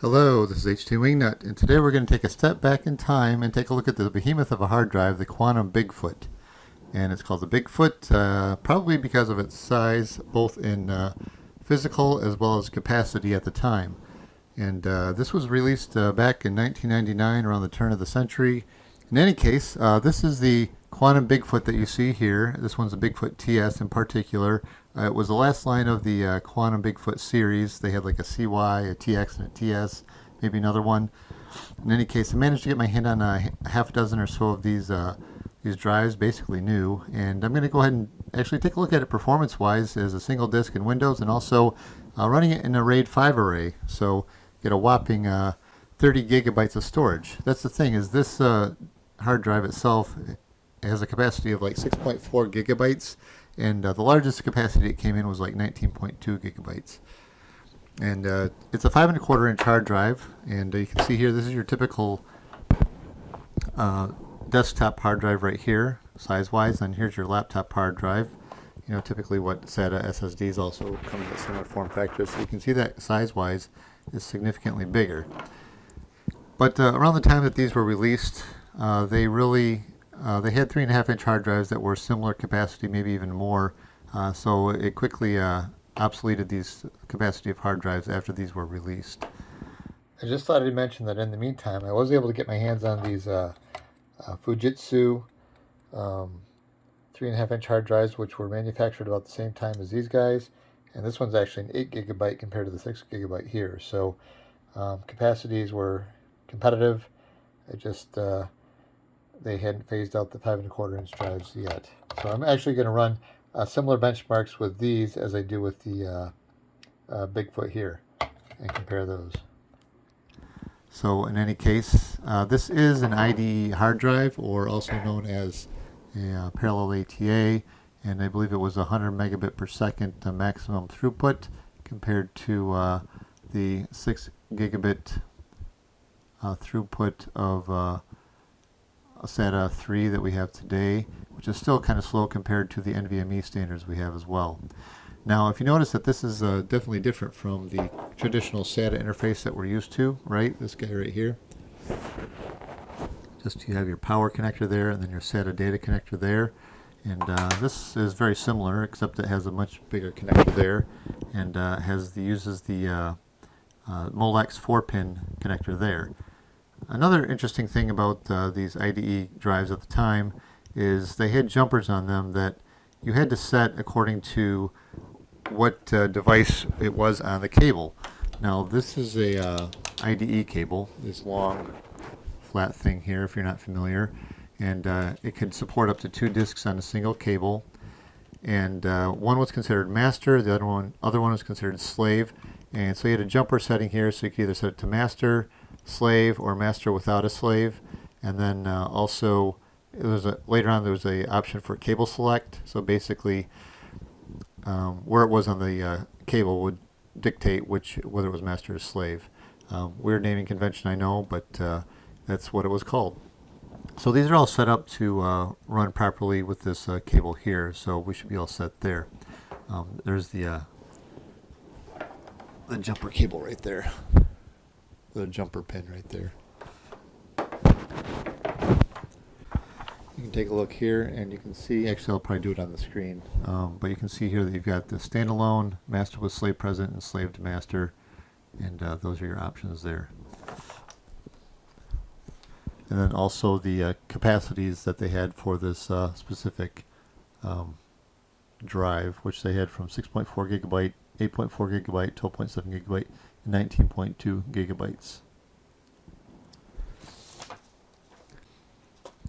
Hello, this is HT Wingnut, and today we're going to take a step back in time and take a look at the behemoth of a hard drive, the Quantum Bigfoot. And it's called the Bigfoot, probably because of its size, both in physical as well as capacity at the time. And this was released back in 1999, around the turn of the century. In any case, this is the Quantum Bigfoot that you see here. This one's a Bigfoot TS in particular. It was the last line of the Quantum Bigfoot series. They had like a CY, a TX, and a TS, maybe another one. In any case, I managed to get my hand on a half dozen or so of these drives, basically new. And I'm going to go ahead and actually take a look at it performance-wise as a single disk in Windows, and also running it in a RAID 5 array. So get a whopping 30 gigabytes of storage. That's the thing, is this hard drive itself has a capacity of like 6.4 gigabytes, and the largest capacity it came in was like 19.2 gigabytes. And it's a 5.25 inch hard drive, and you can see here this is your typical desktop hard drive right here, size-wise, and here's your laptop hard drive. You know, typically what SATA SSDs also come in a similar form factor, so you can see that size-wise is significantly bigger. But around the time that these were released, they had 3.5 inch hard drives that were similar capacity, maybe even more. So it quickly obsoleted these capacity of hard drives after these were released. I just thought I'd mention that in the meantime, I was able to get my hands on these Fujitsu 3.5 inch hard drives, which were manufactured about the same time as these guys. And this one's actually an 8 gigabyte compared to the 6 gigabyte here. So capacities were competitive. It just they hadn't phased out the 5.25 inch drives yet. So I'm actually going to run similar benchmarks with these as I do with the Bigfoot here, and compare those. So in any case, this is an IDE hard drive, or also known as a parallel ATA, and I believe it was 100 megabit per second maximum throughput compared to the 6 gigabit throughput of SATA 3 that we have today, which is still kind of slow compared to the NVMe standards we have as well. Now, if you notice that this is definitely different from the traditional SATA interface that we're used to, right? This guy right here. Just you have your power connector there, and then your SATA data connector there. And this is very similar, except it has a much bigger connector there, and uses the Molex 4-pin connector there. Another interesting thing about these IDE drives at the time is they had jumpers on them that you had to set according to what device it was on the cable. Now this is a IDE cable, this long flat thing here if you're not familiar, and it could support up to 2 disks on a single cable, and one was considered master, the other one was considered slave, and so you had a jumper setting here, so you could either set it to master, slave, or master without a slave. And then also later on there was a option for cable select, so basically where it was on the cable would dictate whether it was master or slave. Weird naming convention, I know, but that's what it was called. So these are all set up to run properly with this cable here, so we should be all set there. There's the jumper cable right there, the jumper pin right there. You can take a look here and you can see, actually I'll probably do it on the screen, but you can see here that you've got the standalone, master with slave present, and slave to master, and those are your options there. And then also the capacities that they had for this specific drive, which they had from 6.4 gigabyte, 8.4 gigabyte, 12.7 gigabyte, and 19.2 gigabytes.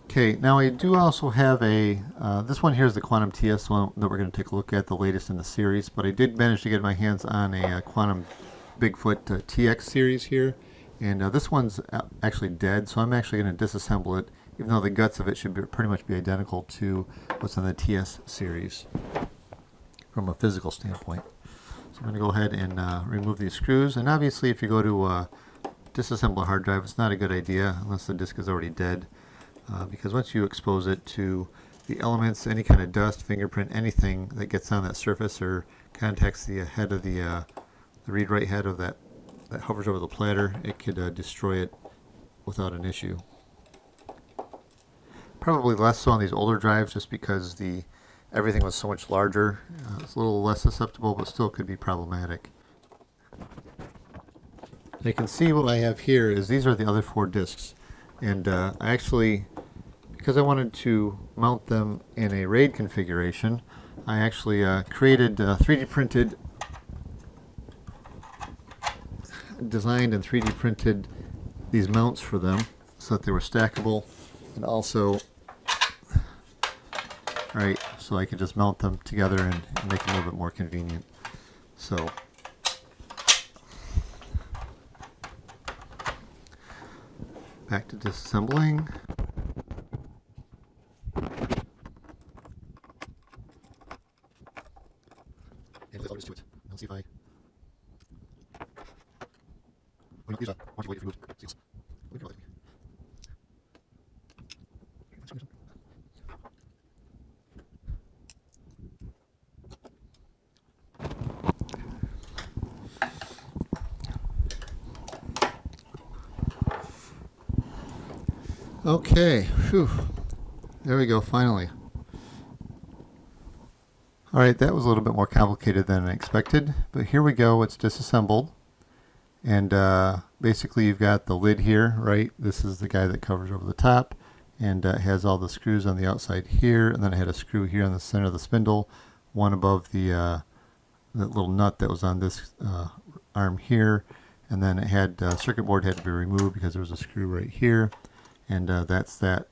Okay, now I do also have a, this one here is the Quantum TS one that we're going to take a look at, the latest in the series, but I did manage to get my hands on a Quantum Bigfoot TX series here, and this one's actually dead, so I'm actually going to disassemble it, even though the guts of it should pretty much be identical to what's on the TS series from a physical standpoint. So I'm going to go ahead and remove these screws, and obviously if you go to disassemble a hard drive, it's not a good idea unless the disk is already dead. Because once you expose it to the elements, any kind of dust, fingerprint, anything that gets on that surface or contacts the head of the read-write head of that that hovers over the platter, it could destroy it without an issue. Probably less so on these older drives just because everything was so much larger. It's a little less susceptible, but still could be problematic. You can see what I have here is these are the other 4 discs. And I actually, because I wanted to mount them in a RAID configuration, I actually created 3D printed, designed and 3D printed these mounts for them so that they were stackable, and also, right, so I could just mount them together and make them a little bit more convenient. So, back to disassembling. And let's do it. Let's see if I. Why not these? Why don't you wait for you? Seals. Wait, no, okay, phew. There we go, finally. Alright, that was a little bit more complicated than I expected, but here we go, it's disassembled. And basically you've got the lid here, right? This is the guy that covers over the top, and it has all the screws on the outside here, and then I had a screw here in the center of the spindle, one above the little nut that was on this arm here, and then it had circuit board had to be removed because there was a screw right here, and that's that,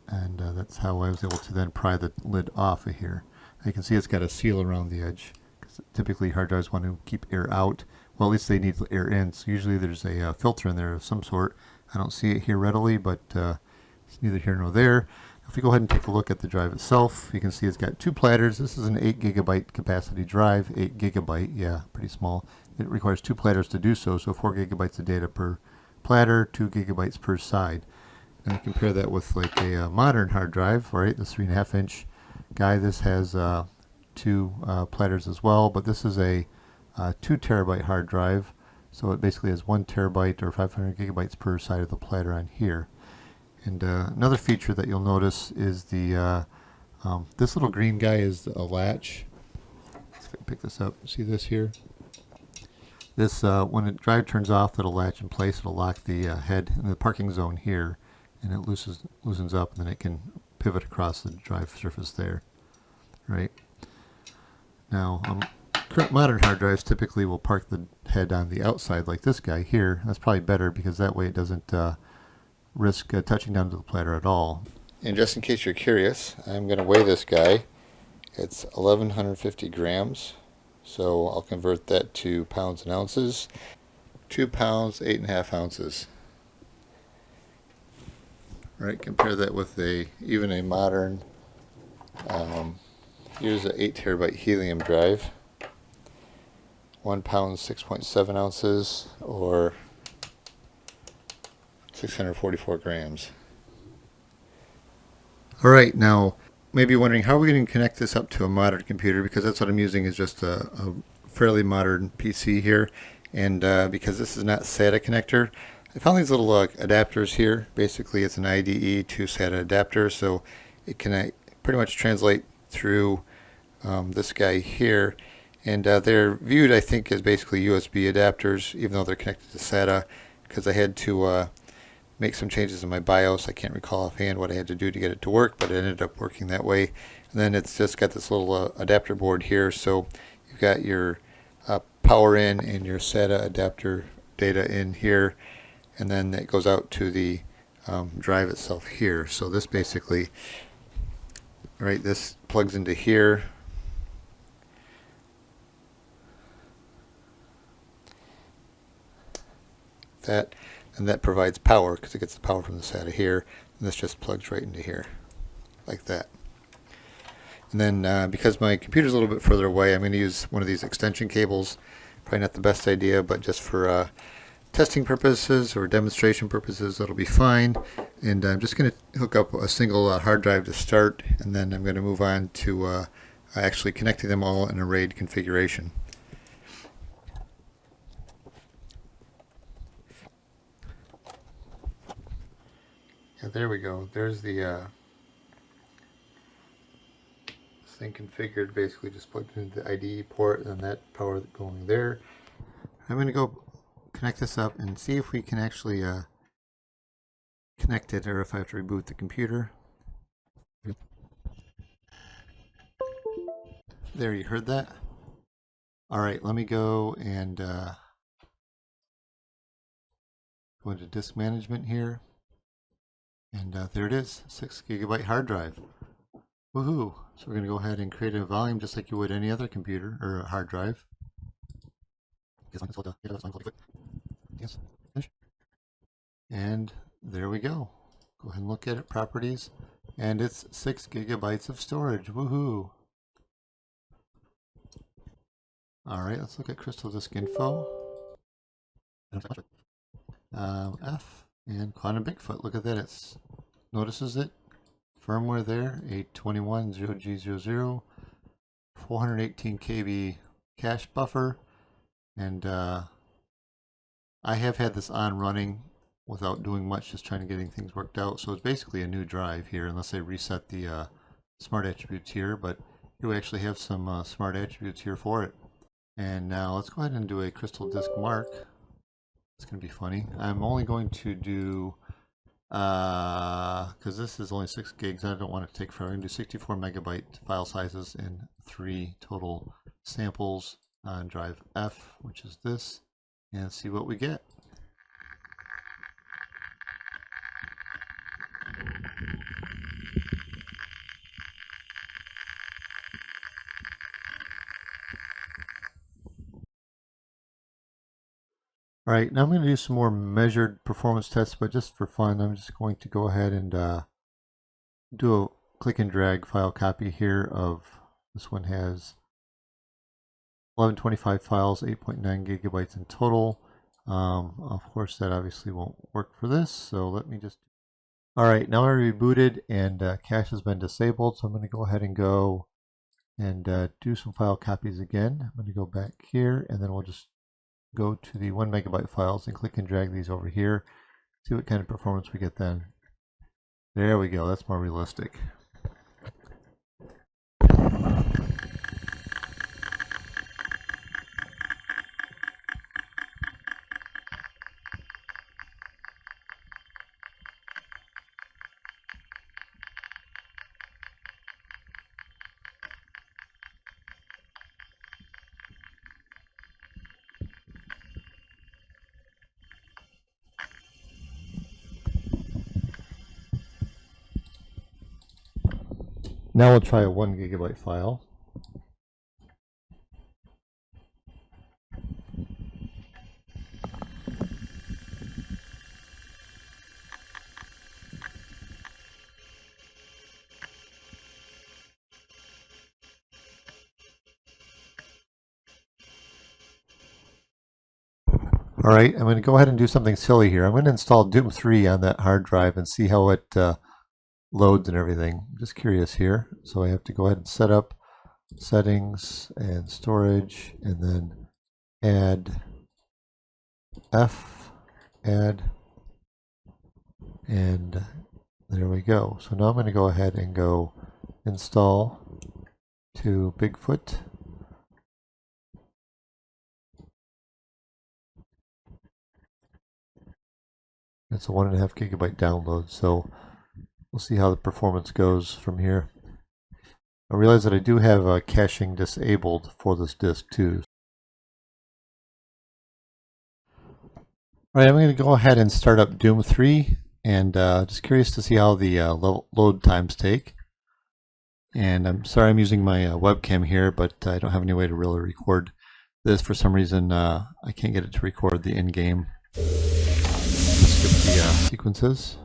and that's how I was able to then pry the lid off of here. You can see it's got a seal around the edge, because typically hard drives want to keep air out. Well, at least they need air in, so usually there's a filter in there of some sort. I don't see it here readily, but it's neither here nor there. If we go ahead and take a look at the drive itself, you can see it's got 2 platters. This is an 8 gigabyte capacity drive, 8 gigabyte, yeah, pretty small. It requires 2 platters to do so, so 4 gigabytes of data per platter, 2 gigabytes per side. And you compare that with like a modern hard drive, right, the 3.5 inch guy. This has 2 platters as well, but this is a 2 terabyte hard drive, so it basically has 1 terabyte or 500 gigabytes per side of the platter on here. And another feature that you'll notice is the this little green guy is a latch. Let's see if I can pick this up. See this here? This when the drive turns off, it'll latch in place. It'll lock the head in the parking zone here, and it loosens up, and then it can pivot across the drive surface there. Right now, current modern hard drives typically will park the head on the outside like this guy here. That's probably better because that way it doesn't risk touching down to the platter at all. And just in case you're curious, I'm going to weigh this guy. It's 1,150 grams, so I'll convert that to pounds and ounces. 2 pounds, 8.5 ounces. Right, compare that with even a modern, here's an 8 terabyte helium drive. 1 pound, 6.7 ounces, or 644 grams. Alright, now maybe you're wondering how are we going to connect this up to a modern computer, because that's what I'm using is just a fairly modern PC here, and because this is not SATA connector, I found these little adapters here. Basically it's an IDE to SATA adapter, so it can pretty much translate through this guy here, and they're viewed, I think, as basically USB adapters, even though they're connected to SATA, because I had to make some changes in my BIOS. I can't recall offhand what I had to do to get it to work, but it ended up working that way. And then it's just got this little adapter board here, so you've got your power in and your SATA adapter data in here, and then it goes out to the drive itself here. So this basically, right, this plugs into here. That, and that provides power because it gets the power from the SATA here, and this just plugs right into here like that. And then because my computer's a little bit further away, I'm going to use one of these extension cables. Probably not the best idea, but just for testing purposes or demonstration purposes, that'll be fine. And I'm just going to hook up a single hard drive to start, and then I'm going to move on to actually connecting them all in a RAID configuration. Yeah, there we go. There's the thing configured, basically just plugged into the IDE port and that power going there. I'm going to go connect this up and see if we can actually connect it, or if I have to reboot the computer. There, you heard that? Alright, let me go and go into disk management here. And there it is, 6 gigabyte hard drive. Woohoo! So we're going to go ahead and create a volume just like you would any other computer or hard drive. And there we go. Go ahead and look at it, properties, and it's 6 gigabytes of storage. Woohoo! Alright, let's look at Crystal Disk Info. F and Quantum Bigfoot. Look at that, it notices it. Firmware there, 821.0G00, 418 KB cache buffer, and I have had this on running without doing much, just trying to getting things worked out. So it's basically a new drive here, unless I reset the smart attributes here, but you actually have some smart attributes here for it. And now let's go ahead and do a crystal disk mark. It's going to be funny. I'm only going to do, because this is only 6 gigs, I don't want it to take forever. I'm going to do 64 megabyte file sizes and 3 total samples on drive F, which is this, and see what we get. Alright, now I'm going to do some more measured performance tests, but just for fun, I'm just going to go ahead and do a click and drag file copy here of, this one has 1125 files, 8.9 gigabytes in total. Of course, that obviously won't work for this, so let me just... Alright, now I rebooted and cache has been disabled, so I'm going to go ahead and go and do some file copies again. I'm going to go back here, and then we'll just go to the 1 megabyte files and click and drag these over here. See what kind of performance we get then. There we go, that's more realistic. Now we'll try a 1 gigabyte file. Alright, I'm going to go ahead and do something silly here. I'm going to install Doom 3 on that hard drive and see how it loads and everything. I'm just curious here. So I have to go ahead and set up settings and storage, and then add F, add, and there we go. So now I'm going to go ahead and go install to Bigfoot. It's a 1.5 gigabyte download, so we'll see how the performance goes from here. I realize that I do have caching disabled for this disk too. Alright, I'm going to go ahead and start up Doom 3, and just curious to see how the load times take. And I'm sorry I'm using my webcam here, but I don't have any way to really record this. For some reason, I can't get it to record the in-game. Skip the sequences.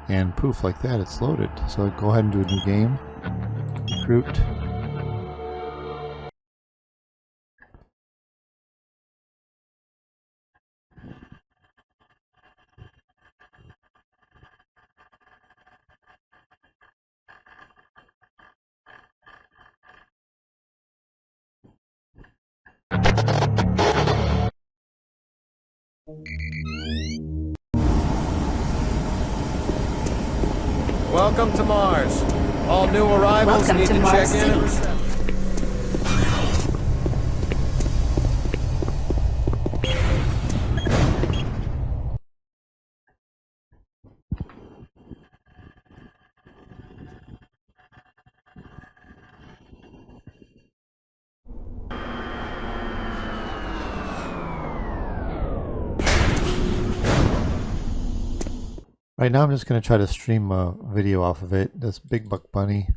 And poof, like that, it's loaded. So go ahead and do a new game. Recruit. Welcome to Mars. All new arrivals Welcome need to to Mars check in at City. reception. Right now I'm just going to try to stream a video off of it, this Big Buck Bunny.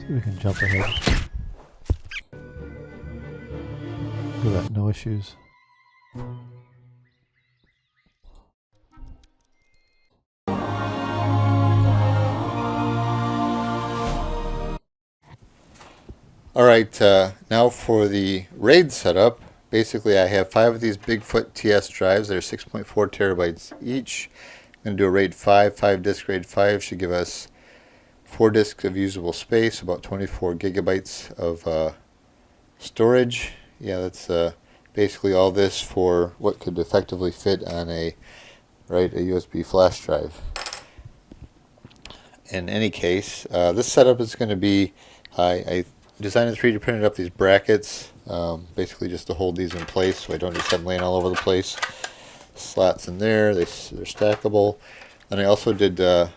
See if we can jump ahead. Look at that, no issues. Alright, now for the RAID setup. Basically I have 5 of these Bigfoot TS drives. They're 6.4 terabytes each. I'm going to do a RAID 5. 5 disk RAID 5 should give us 4 disks of usable space, about 24 gigabytes of storage. Yeah, that's basically all this for what could effectively fit on a USB flash drive. In any case, this setup is going to be, I designed and 3D printed up these brackets, basically just to hold these in place so I don't just have them laying all over the place. Slots in there, they're stackable. And I also made a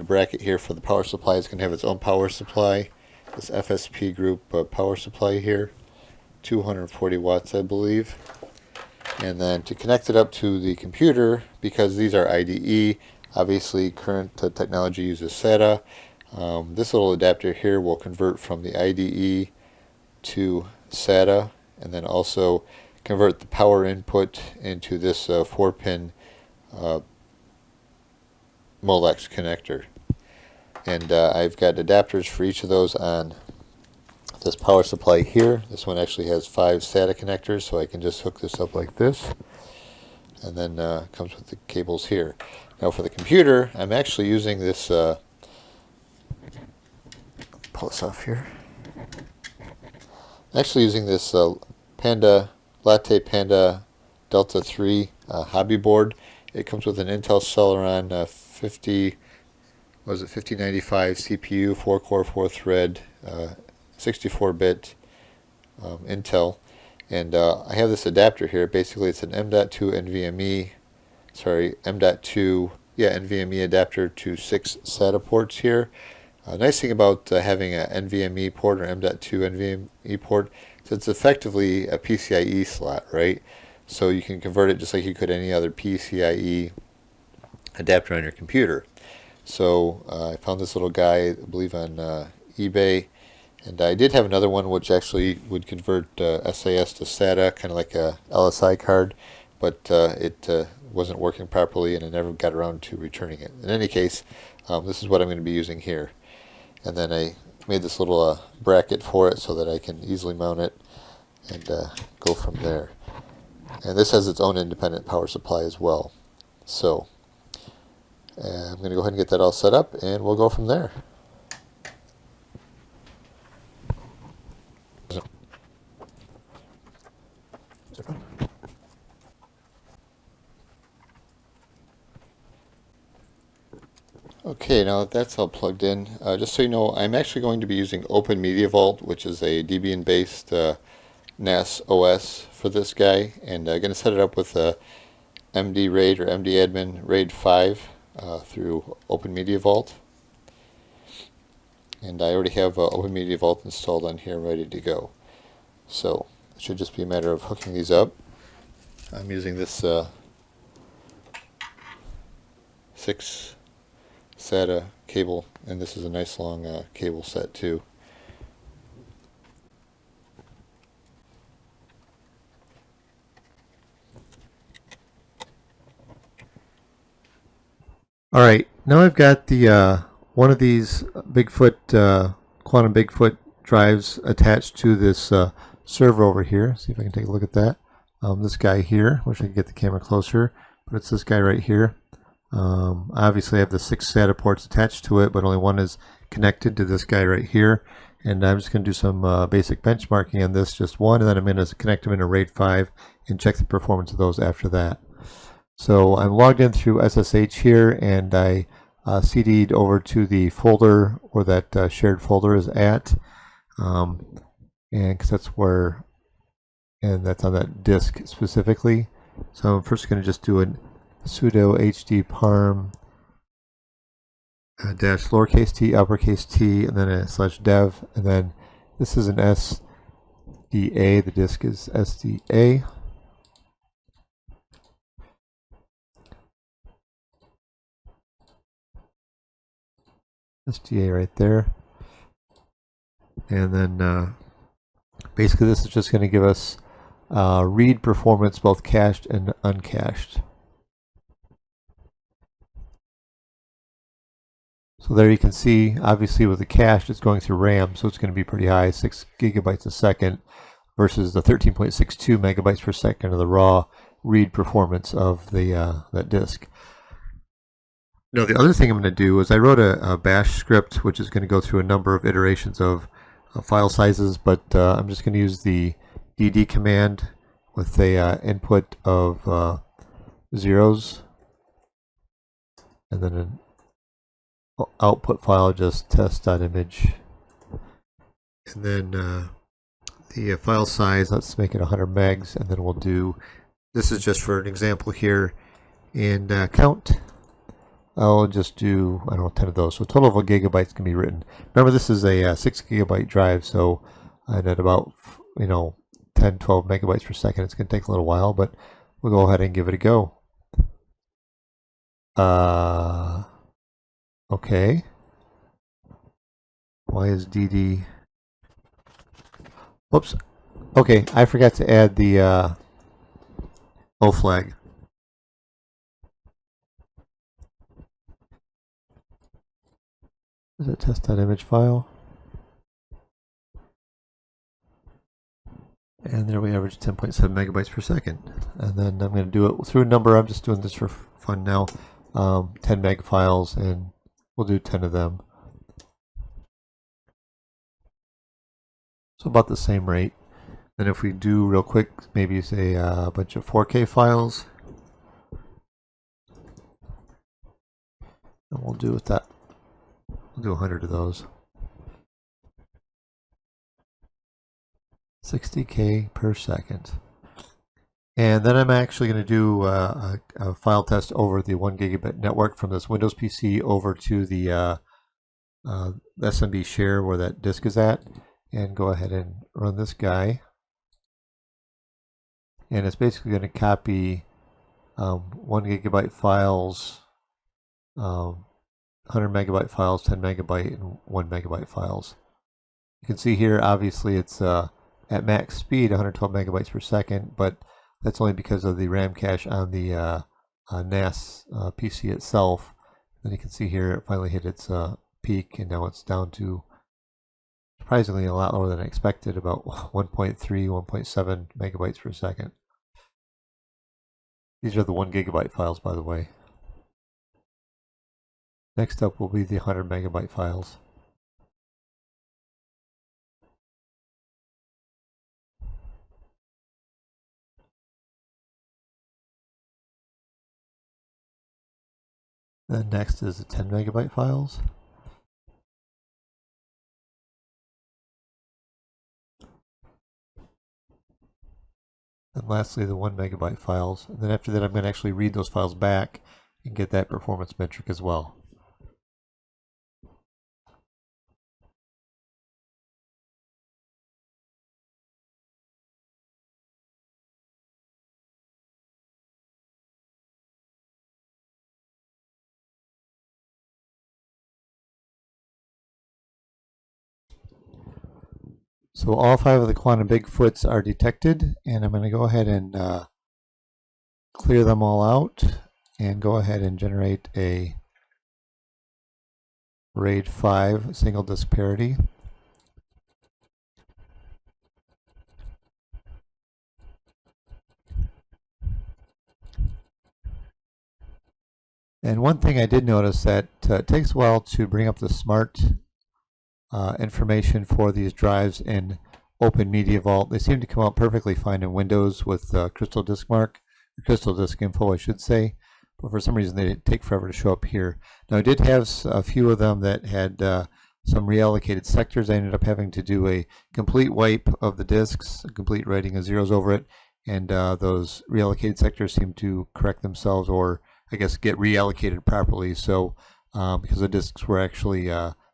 bracket here for the power supply. It's going to have its own power supply, this FSP group power supply here, 240 watts I believe. And then to connect it up to the computer, because these are IDE, obviously current technology uses SATA. This little adapter here will convert from the IDE to SATA, and then also convert the power input into this 4-pin Molex connector. And I've got adapters for each of those on this power supply here. This one actually has 5 SATA connectors, so I can just hook this up like this, and then comes with the cables here. Now for the computer, I'm actually using this, pull this off here. I'm actually using this Latte Panda Delta 3 hobby board. It comes with an Intel Celeron 5095 CPU, 4-core, 4-thread, 64-bit Intel. And I have this adapter here. Basically, it's an M.2 NVMe adapter to 6 SATA ports here. Nice thing about having an NVMe port or M.2 NVMe port is it's effectively a PCIe slot, right? So you can convert it just like you could any other PCIe adapter on your computer. So I found this little guy, I believe on eBay, and I did have another one which actually would convert SAS to SATA, kind of like a LSI card, but it wasn't working properly and I never got around to returning it. In any case, this is what I'm going to be using here. And then I made this little bracket for it so that I can easily mount it and go from there. And this has its own independent power supply as well. So I'm going to go ahead and get that all set up and we'll go from there. Okay, now that that's all plugged in, just so you know, I'm actually going to be using OpenMediaVault, which is a Debian-based NAS OS for this guy, and I'm going to set it up with a MD RAID or MD admin RAID 5 through OpenMediaVault. And I already have OpenMediaVault installed on here ready to go. So it should just be a matter of hooking these up. I'm using this 6 SATA cable, and this is a nice long cable set too. Alright, now I've got the one of these Bigfoot Quantum Bigfoot drives attached to this server over here. See if I can take a look at that. this guy here. Wish I could get the camera closer, but it's this guy right here. Obviously I have the 6 SATA ports attached to it, but only one is connected to this guy right here. And I'm just going to do some basic benchmarking on this, just one, and then I'm going to connect them into RAID 5 and check the performance of those after that. So I'm logged in through SSH here, and I CD'd over to the folder where that shared folder is at, and because that's where, and that's on that disk specifically. So I'm first going to just do a sudo hd parm dash lowercase t uppercase t and then a /dev, and then this is an SDA, the disk is SDA. SDA right there. And then basically this is just going to give us read performance, both cached and uncached. So there you can see, obviously with the cached, it's going through RAM, so it's going to be pretty high, 6 gigabytes a second, versus the 13.62 megabytes per second of the raw read performance of the that disk. Now the other thing I'm going to do is I wrote a bash script which is going to go through a number of iterations of file sizes, but I'm just going to use the dd command with a input of zeros, and then an output file, just test.image, and then the file size, let's make it 100 megs, and then we'll do, this is just for an example here, and count, I'll just do, I don't know, 10 of those, so a total of gigabytes can be written. Remember, this is a 6 gigabyte drive, so at about 10, 12 megabytes per second, it's going to take a little while, but we'll go ahead and give it a go. Okay. Why is DD? Whoops. Okay, I forgot to add the O flag. Is it test.image file? And there we average 10.7 megabytes per second. And then I'm going to do it through a number. I'm just doing this for fun now. 10 meg files, and we'll do 10 of them. So about the same rate. Then if we do real quick, maybe say a bunch of 4K files. And we'll do with that. We'll do 100 of those. 60K per second. And then I'm actually going to do a file test over the 1 gigabit network from this Windows PC over to the SMB share where that disk is at, and go ahead and run this guy. And it's basically going to copy 1 gigabyte files, 100 megabyte files, 10 megabyte, and 1 megabyte files. You can see here, obviously it's at max speed, 112 megabytes per second, but that's only because of the RAM cache on the NAS PC itself. Then you can see here it finally hit its peak, and now it's down to surprisingly a lot lower than I expected, about 1.3, 1.7 megabytes per second. These are the 1 gigabyte files, by the way. Next up will be the 100 megabyte files. Then next is the 10 megabyte files. And lastly, the 1 megabyte files. And then after that, I'm going to actually read those files back and get that performance metric as well. So all 5 of the Quantum Bigfoots are detected, and I'm going to go ahead and clear them all out and go ahead and generate a RAID 5 single disk parity. And one thing I did notice that it takes a while to bring up the smart information for these drives in OpenMediaVault. They seem to come out perfectly fine in Windows with Crystal Disk Mark, Crystal Disk Info, I should say. But for some reason, they take forever to show up here. Now, I did have a few of them that had some reallocated sectors. I ended up having to do a complete wipe of the disks, a complete writing of zeros over it, and those reallocated sectors seem to correct themselves, or I guess get reallocated properly. So because the disks were actually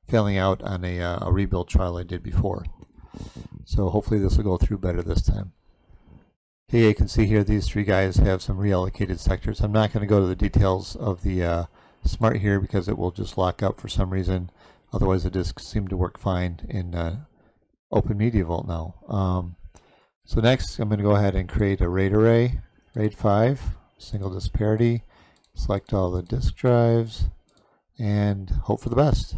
failing out on a rebuild trial I did before. So hopefully this will go through better this time. Here you can see here these three guys have some reallocated sectors. I'm not going to go to the details of the smart here because it will just lock up for some reason. Otherwise the disks seem to work fine in OpenMediaVault now. So next I'm going to go ahead and create a RAID array, RAID 5, single disk parity, select all the disk drives, and hope for the best.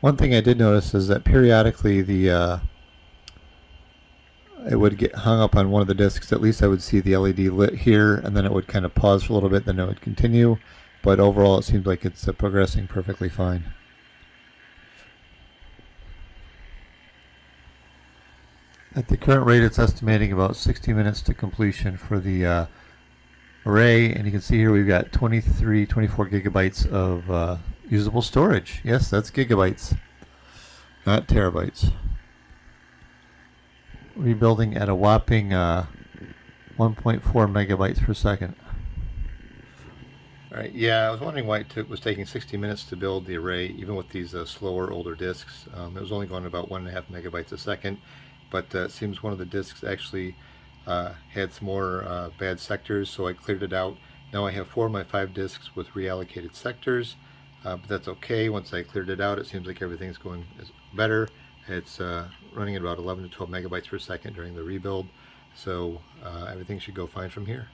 One thing I did notice is that periodically the it would get hung up on one of the disks. At least I would see the LED lit here, and then it would kind of pause for a little bit, then it would continue. But overall, it seems like it's progressing perfectly fine. At the current rate, it's estimating about 60 minutes to completion for the array, and you can see here we've got 24 gigabytes of usable storage. Yes, that's gigabytes, not terabytes. Rebuilding at a whopping 1.4 megabytes per second. All right, yeah, I was wondering why it was taking 60 minutes to build the array, even with these slower, older disks. It was only going about 1.5 megabytes a second, but it seems one of the disks actually had some more bad sectors, so I cleared it out. Now I have 4 of my 5 disks with reallocated sectors, but that's okay. Once I cleared it out, it seems like everything's going better. It's running at about 11 to 12 megabytes per second during the rebuild, so everything should go fine from here.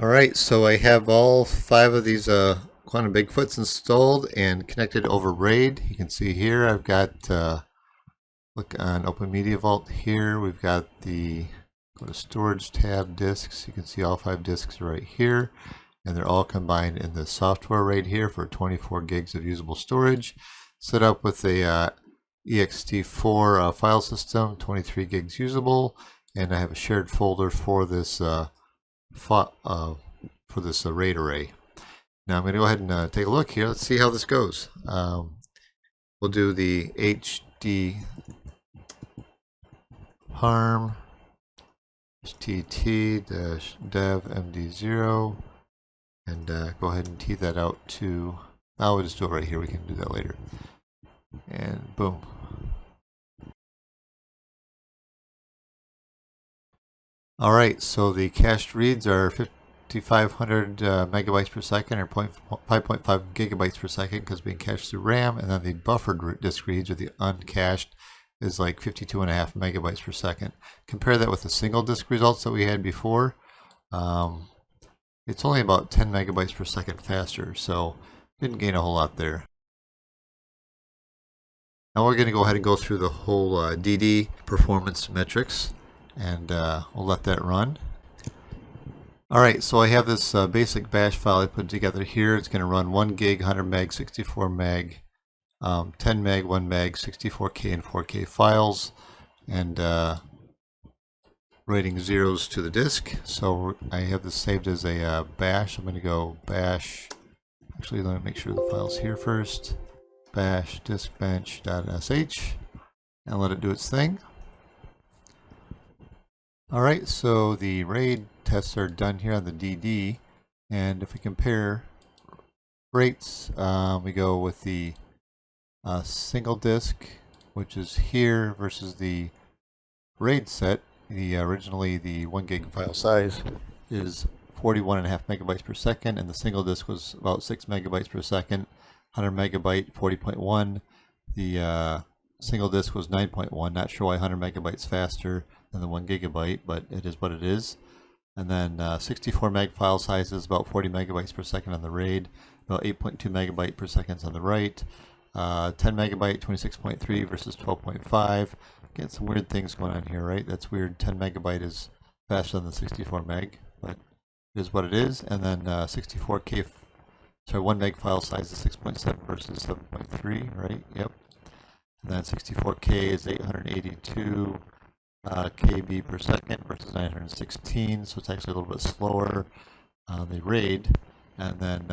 Alright, so I have all 5 of these Quantum Bigfoots installed and connected over RAID. You can see here I've got, look on OpenMediaVault here, we've got the go to Storage tab disks. You can see all 5 disks right here, and they're all combined in the software RAID here for 24 gigs of usable storage. Set up with a ext4 file system, 23 gigs usable, and I have a shared folder for this RAID array. Now I'm going to go ahead and take a look here. Let's see how this goes. We'll do the HD harm tt-dev md0 and go ahead and tee that out to, we'll just do it right here, we can do that later, and boom. Alright, so the cached reads are 5500 megabytes per second, or 5.5 gigabytes per second, because being cached through RAM, and then the buffered disk reads, or the uncached, is like 52.5 megabytes per second. Compare that with the single disk results that we had before. It's only about 10 megabytes per second faster, so didn't gain a whole lot there. Now we're going to go ahead and go through the whole DD performance metrics, and we'll let that run. Alright, so I have this basic bash file I put together here. It's going to run 1 gig, 100 meg, 64 meg, 10 meg, 1 meg, 64K and 4K files, and writing zeros to the disk. So I have this saved as a bash. I'm going to go bash, actually let me make sure the file's here first, bash diskbench.sh, and let it do its thing. Alright, so the RAID tests are done here on the DD, and if we compare rates, we go with the single disk, which is here, versus the RAID set. Originally the 1 gig file size is 41.5 megabytes per second, and the single disk was about 6 megabytes per second. 100 megabyte 40.1. The single disk was 9.1. Not sure why 100 megabytes faster than the 1 gigabyte, but it is what it is. And then 64 meg file size is about 40 megabytes per second on the RAID, about 8.2 megabyte per second on the write. 10 megabyte 26.3 versus 12.5. Get some weird things going on here, right? That's weird. 10 megabyte is faster than the 64 meg, but it is what it is. And then 64K, sorry, 1 meg file size is 6.7 versus 7.3, right? Yep. And then 64K is 882 KB per second versus 916, so it's actually a little bit slower on the RAID. And then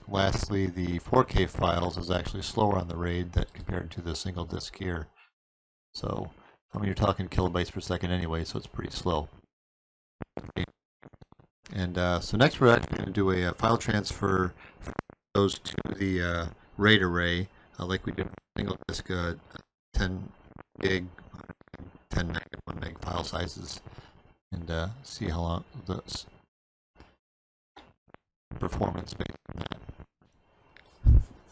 lastly, the 4K files is actually slower on the RAID that compared to the single disk here. So, I mean, you're talking kilobytes per second anyway, so it's pretty slow. And so next we're actually going to do a file transfer for those to the RAID array, like we did with single disk 10 gig, 10 meg, and 1 meg file sizes, and see how long the performance based on that.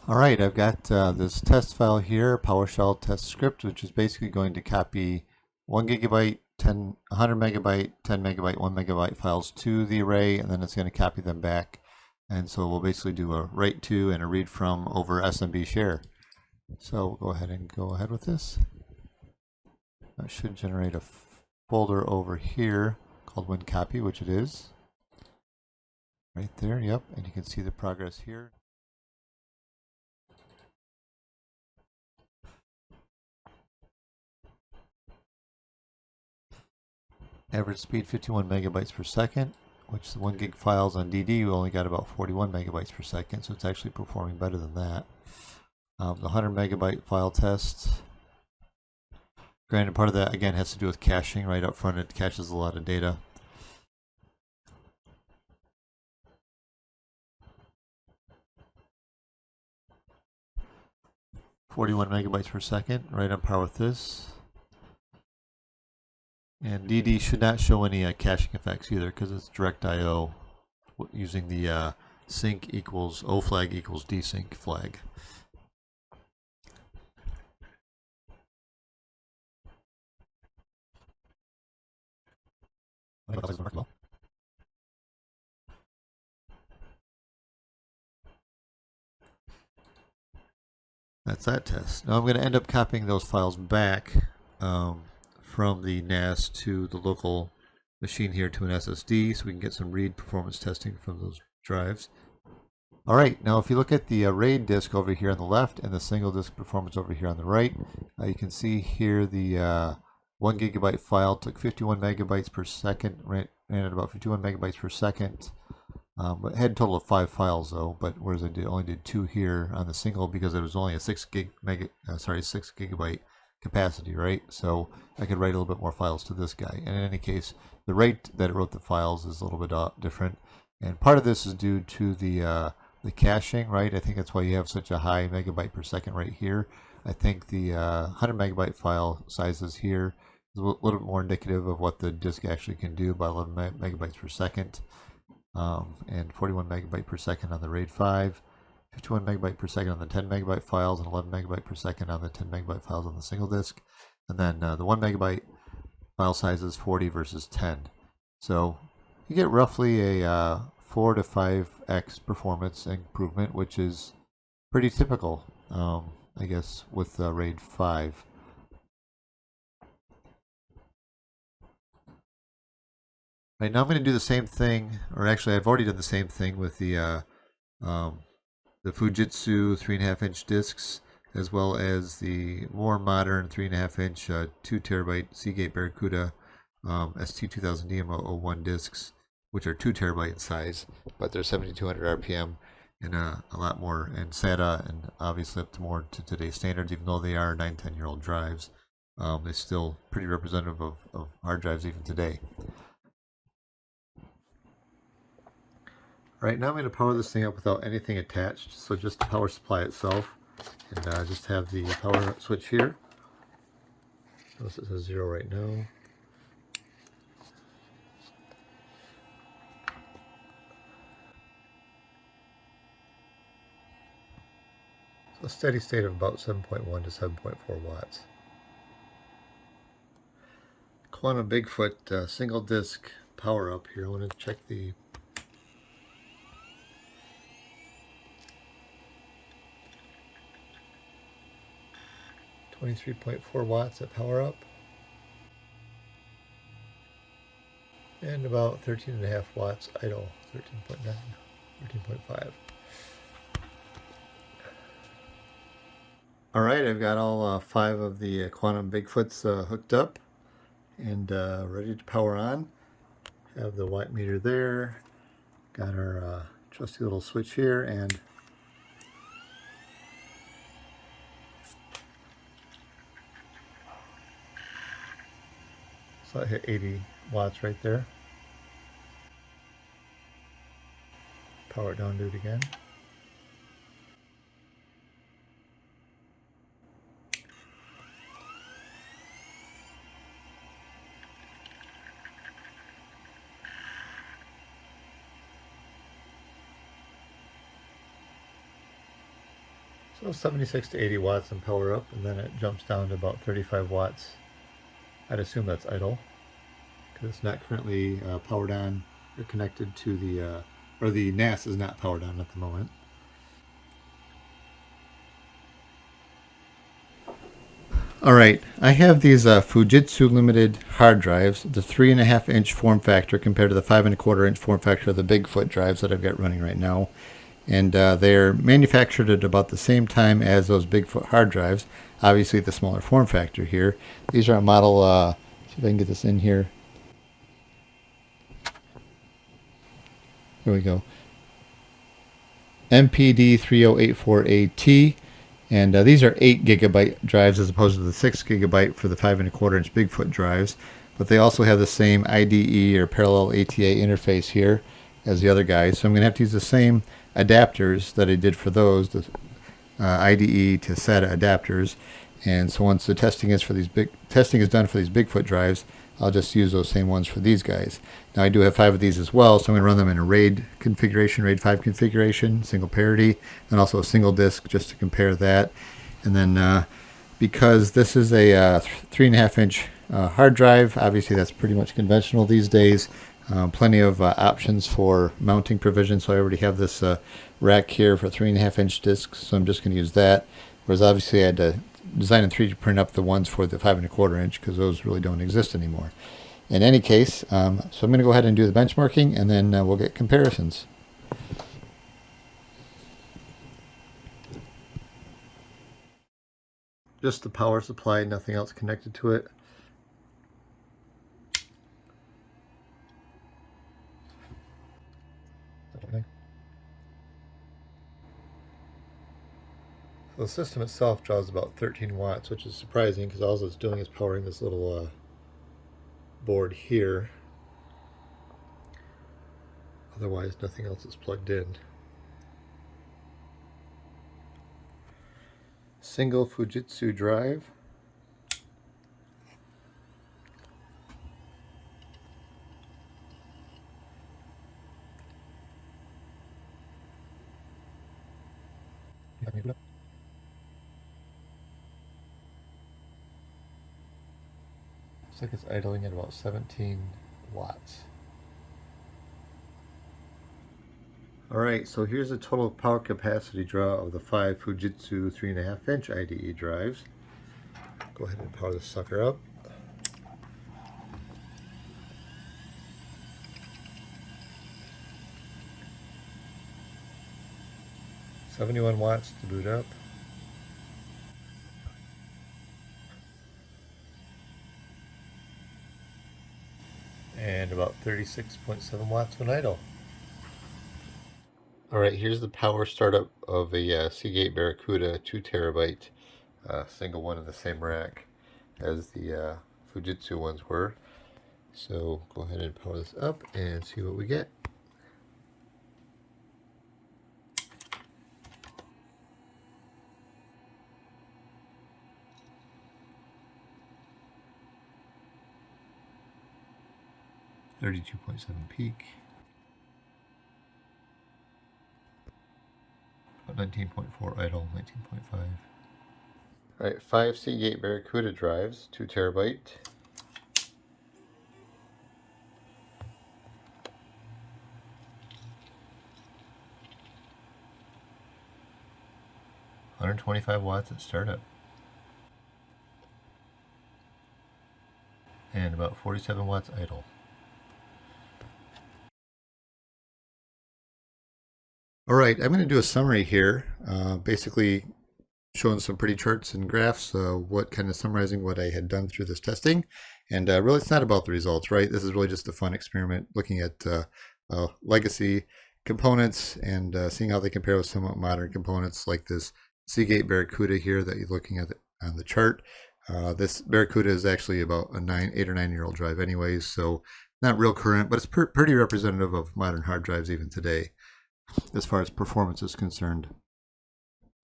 Alright, I've got this test file here, PowerShell test script, which is basically going to copy 1 gigabyte, 100 megabyte, 10 megabyte, 1 megabyte files to the array, and then it's going to copy them back. And so we'll basically do a write to and a read from over SMB share. So we'll go ahead with this. That should generate a folder over here called WinCopy, which it is. Right there, yep, and you can see the progress here. Average speed 51 megabytes per second, which the 1 gig files on DD we only got about 41 megabytes per second, so it's actually performing better than that. The 100 megabyte file test, granted part of that again has to do with caching. Right up front it caches a lot of data. (41 megabytes per second), right on par with this. And DD should not show any caching effects either because it's direct I/O using the sync equals O flag equals desync flag. That's that test. Now I'm going to end up copying those files back from the NAS to the local machine here to an SSD so we can get some read performance testing from those drives. Alright, now if you look at the RAID disk over here on the left and the single disk performance over here on the right, you can see here the 1 gigabyte file took 51 megabytes per second, ran at about 51 megabytes per second. But it had a total of 5 files though, but whereas I only did 2 here on the single because it was only a 6 gigabyte capacity, right? So I could write a little bit more files to this guy. And in any case, the rate that it wrote the files is a little bit different. And part of this is due to the caching, right? I think that's why you have such a high megabyte per second right here. I think the 100 megabyte file sizes here is a little bit more indicative of what the disk actually can do, by 11 megabytes per second. And 41 megabyte per second on the RAID 5, 51 megabyte per second on the 10 megabyte files, and 11 megabyte per second on the 10 megabyte files on the single disk. And then the 1 megabyte file size is 40 versus 10. So you get roughly a 4 to 5x performance improvement, which is pretty typical, I guess, with RAID 5. Right, now I'm going to do the same thing, or actually I've already done the same thing with the Fujitsu 3.5-inch discs, as well as the more modern 3.5-inch 2 terabyte Seagate Barracuda ST2000DM01 discs, which are 2 terabyte in size, but they're 7200 RPM and a lot more, and SATA, and obviously up to more to today's standards. Even though they are 9-10-year-old drives, they're still pretty representative of hard drives even today. Right, now I'm going to power this thing up without anything attached, so just the power supply itself, and just have the power switch here. Notice it says 0 right now. So a steady state of about 7.1 to 7.4 watts. Quantum Bigfoot single disc power up here. I want to check the 23.4 watts at power up, and about 13.5 watts idle, 13.9, 13.5. Alright, I've got all 5 of the Quantum Bigfoots hooked up and ready to power on. Have the watt meter there, got our trusty little switch here, and so I hit 80 watts right there. Power it down, do it again. So 76 to 80 watts and power up, and then it jumps down to about 35 watts. I'd assume that's idle, because it's not currently powered on or connected to the, or the NAS is not powered on at the moment. Alright, I have these Fujitsu limited hard drives, the 3.5 inch form factor compared to the 5.25 inch form factor of the Bigfoot drives that I've got running right now. And they're manufactured at about the same time as those Bigfoot hard drives, obviously the smaller form factor here. These are a model, see if I can get this in here. Here we go. MPD3084AT. And these are 8 gigabyte drives as opposed to the 6 gigabyte for the 5.25 inch Bigfoot drives. But they also have the same IDE or parallel ATA interface here as the other guys. So I'm going to have to use the same adapters that I did for those, the IDE to SATA adapters. And so once the testing is done for these Bigfoot drives, I'll just use those same ones for these guys. Now I do have 5 of these as well, so I'm going to run them in a RAID configuration, RAID 5 configuration, single parity, and also a single disk just to compare that. And then because this is a 3.5 inch hard drive, obviously that's pretty much conventional these days. Plenty of options for mounting provision, so I already have this rack here for 3.5 inch discs, so I'm just going to use that. Whereas obviously I had to design and 3D print up the ones for the 5.25 inch because those really don't exist anymore. In any case, so I'm going to go ahead and do the benchmarking, and then we'll get comparisons. Just the power supply, nothing else connected to it. Okay. So the system itself draws about 13 watts, which is surprising because all it's doing is powering this little board here. Otherwise, nothing else is plugged in. Single Fujitsu drive. Looks like it's idling at about 17 watts. Alright, so here's the total power capacity draw of the 5 Fujitsu 3.5 inch IDE drives. Go ahead and power this sucker up. $71 watts to boot up. And about 36.7 watts when idle. Alright, here's the power startup of a Seagate Barracuda 2 terabyte single one in the same rack as the Fujitsu ones were. So go ahead and power this up and see what we get. .32.7 peak. 19.4 idle, 19.5. Alright, 5 Seagate Barracuda drives, 2 terabyte. $125 watts at startup. 47 watts idle. All right, I'm going to do a summary here, basically showing some pretty charts and graphs, what kind of summarizing what I had done through this testing. And really, it's not about the results, right? This is really just a fun experiment looking at legacy components and seeing how they compare with somewhat modern components like this Seagate Barracuda here that you're looking at on the chart. This Barracuda is actually about a 8 or 9 year old drive anyways, so not real current, but it's pretty representative of modern hard drives even today as far as performance is concerned.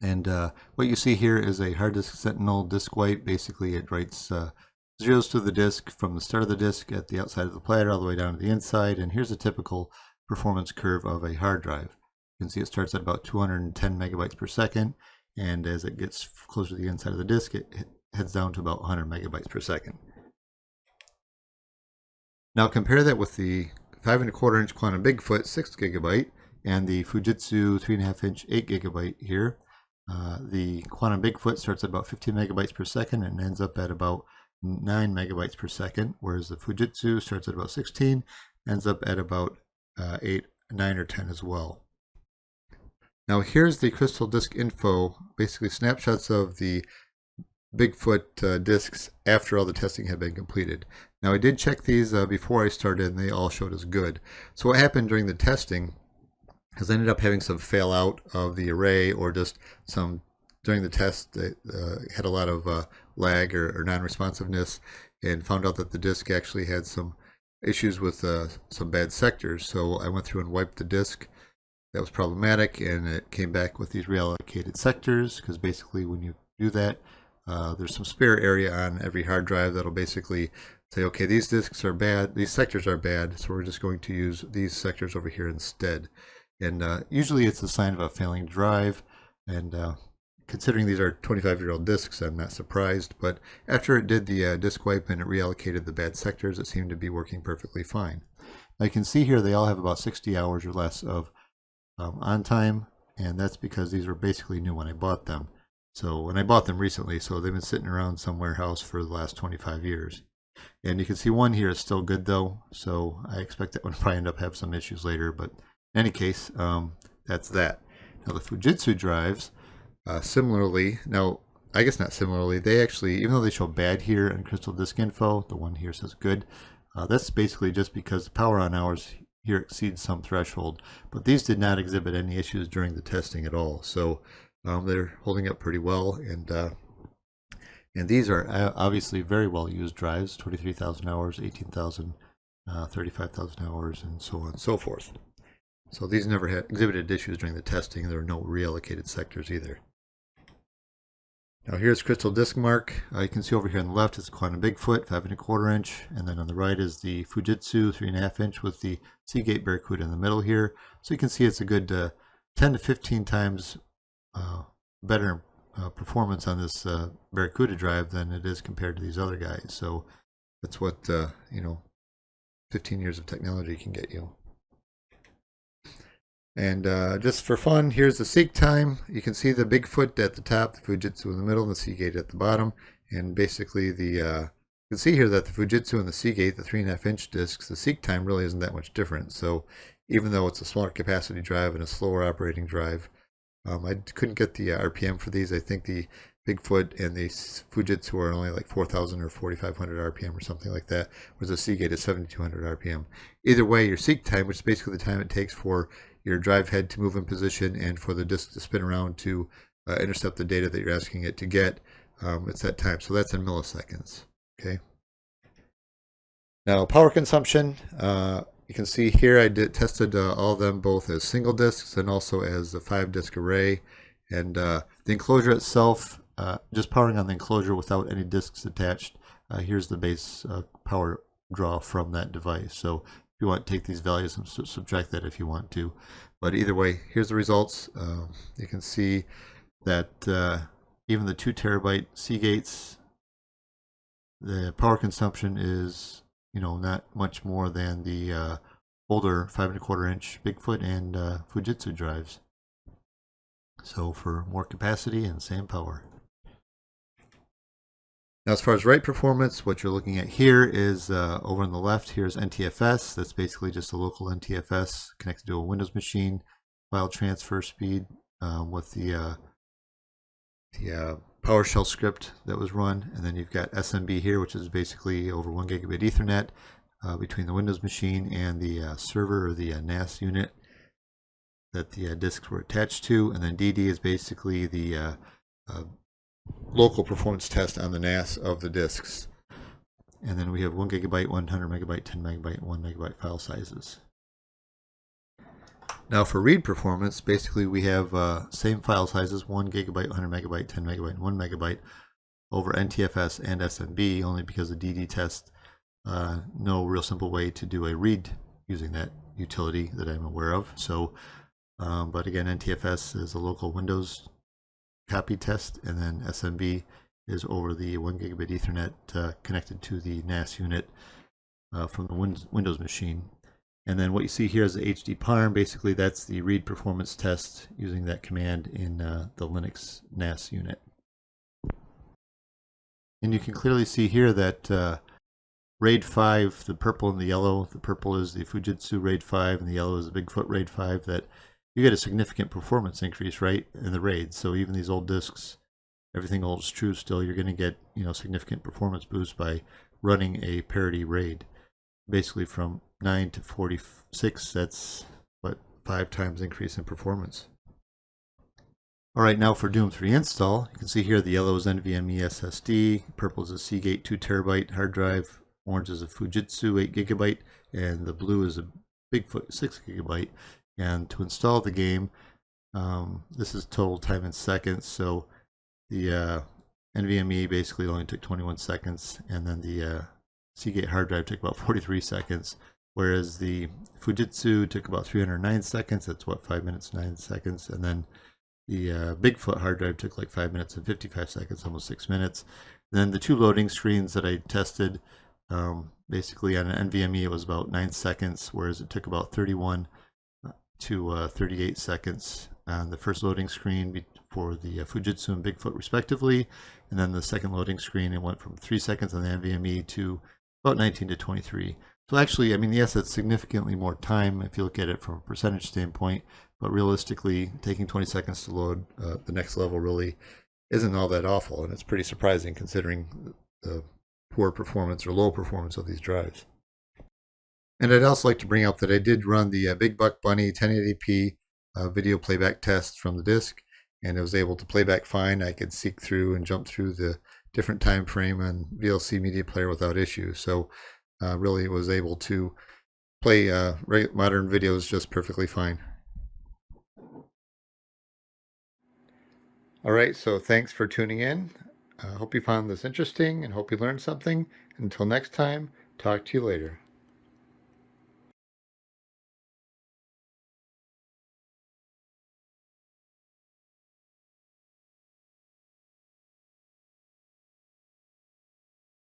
And what you see here is a hard disk sentinel disk wipe. Basically, it writes zeros to the disk from the start of the disk at the outside of the platter all the way down to the inside. And here's a typical performance curve of a hard drive. You can see it starts at about 210 megabytes per second. And as it gets closer to the inside of the disk, it heads down to about 100 megabytes per second. Now compare that with the 5.25 inch Quantum Bigfoot 6 gigabyte and the Fujitsu 3.5 inch 8 gigabyte here. The Quantum Bigfoot starts at about 15 megabytes per second and ends up at about 9 megabytes per second, whereas the Fujitsu starts at about 16, ends up at about 9 or 10 as well. Now here's the crystal disk info, basically snapshots of the Bigfoot disks after all the testing had been completed. Now I did check these before I started and they all showed as good. So what happened during the testing has ended up having some fail out of the array, or just some during the test that had a lot of lag or non-responsiveness, and found out that the disk actually had some issues with some bad sectors. So I went through and wiped the disk. That was problematic, and it came back with these reallocated sectors, because basically when you do that, there's some spare area on every hard drive that'll basically say, okay, these disks are bad, these sectors are bad, so we're just going to use these sectors over here instead. And usually it's a sign of a failing drive, and considering these are 25-year-old disks, I'm not surprised. But after it did the disk wipe and it reallocated the bad sectors, it seemed to be working perfectly fine. Now you can see here they all have about 60 hours or less of on time, and that's because these were basically new when I bought them. So when I bought them recently, so they've been sitting around some warehouse for the last 25 years. And you can see one here is still good though, so I expect that one will probably end up having some issues later, but in any case, that's that. Now the Fujitsu drives, similarly, now I guess not similarly, they actually, even though they show bad here in Crystal Disk Info, the one here says good, that's basically just because the power on hours here exceeds some threshold, but these did not exhibit any issues during the testing at all. So they're holding up pretty well, and these are obviously very well used drives, 23,000 hours, 18,000, 35,000 hours, and so on and so forth. So these never had exhibited issues during the testing. There were no reallocated sectors either. Now here's Crystal Disk Mark. You can see over here on the left is Quantum Bigfoot 5.25 inch, and then on the right is the Fujitsu 3.5 inch with the Seagate Barracuda in the middle here. So you can see it's a good 10 to 15 times better performance on this Barracuda drive than it is compared to these other guys. So that's what 15 years of technology can get you. And just for fun, here's the seek time. You can see the Bigfoot at the top, the Fujitsu in the middle, and the Seagate at the bottom. And basically, you can see here that the Fujitsu and the Seagate, the 3.5 inch discs, the seek time really isn't that much different. So even though it's a smaller capacity drive and a slower operating drive, I couldn't get the RPM for these. I think the Bigfoot and the Fujitsu are only like 4,000 or 4,500 RPM or something like that, whereas the Seagate is 7,200 RPM. Either way, your seek time, which is basically the time it takes for your drive head to move in position and for the disk to spin around to intercept the data that you're asking it to get, it's that time. So that's in milliseconds. Okay. Now power consumption, you can see here I tested all of them both as single disks and also as a 5-disk array. And the enclosure itself, just powering on the enclosure without any disks attached, here's the base power draw from that device. So if you want to take these values and subtract that if you want to. But either way, here's the results. You can see that even the 2 terabyte Seagates, the power consumption is not much more than the older 5.25 inch Bigfoot and Fujitsu drives. So for more capacity and same power. Now, as far as write performance, what you're looking at here is over on the left, here's NTFS. That's basically just a local NTFS connected to a Windows machine. File transfer speed with the PowerShell script that was run. And then you've got SMB here, which is basically over 1 gigabit Ethernet between the Windows machine and the server or the NAS unit that the disks were attached to. And then DD is basically the local performance test on the NAS of the disks. And then we have 1 gigabyte, 100 megabyte, 10 megabyte, and 1 megabyte file sizes. Now for read performance, basically we have same file sizes, 1 gigabyte, 100 megabyte, 10 megabyte, and 1 megabyte over NTFS and SMB, only because the DD test, no real simple way to do a read using that utility that I'm aware of. So, but again, NTFS is a local Windows copy test, and then SMB is over the 1 gigabit Ethernet connected to the NAS unit from the Windows machine. And then what you see here is the HD parm. Basically, that's the read performance test using that command in the Linux NAS unit. And you can clearly see here that RAID 5, the purple and the yellow, the purple is the Fujitsu RAID 5 and the yellow is the Bigfoot RAID 5, that you get a significant performance increase, right, in the RAID. So even these old disks, everything holds true still, you're going to get, significant performance boost by running a parity RAID. Basically from 9 to 46, that's what, 5 times increase in performance. All right, now for Doom 3 install, you can see here the yellow is NVMe SSD, purple is a Seagate 2 terabyte hard drive, orange is a Fujitsu 8 gigabyte, and the blue is a Bigfoot 6 gigabyte. And to install the game, this is total time in seconds, so the NVMe basically only took 21 seconds, and then the Seagate hard drive took about 43 seconds, whereas the Fujitsu took about 309 seconds, that's what, 5 minutes, 9 seconds, and then the Bigfoot hard drive took like 5 minutes and 55 seconds, almost 6 minutes. Then the two loading screens that I tested, basically on an NVMe it was about 9 seconds, whereas it took about 31 to 38 seconds on the first loading screen for the Fujitsu and Bigfoot respectively, and then the second loading screen it went from 3 seconds on the NVMe to about 19 to 23. So actually, I mean, yes, it's significantly more time if you look at it from a percentage standpoint, but realistically, taking 20 seconds to load the next level really isn't all that awful, and it's pretty surprising considering the poor performance or low performance of these drives. And I'd also like to bring up that I did run the Big Buck Bunny 1080p video playback test from the disk, and it was able to playback fine. I could seek through and jump through the different time frame on VLC Media Player without issue. So really was able to play modern videos just perfectly fine. All right, so thanks for tuning in. I hope you found this interesting and hope you learned something. Until next time, talk to you later.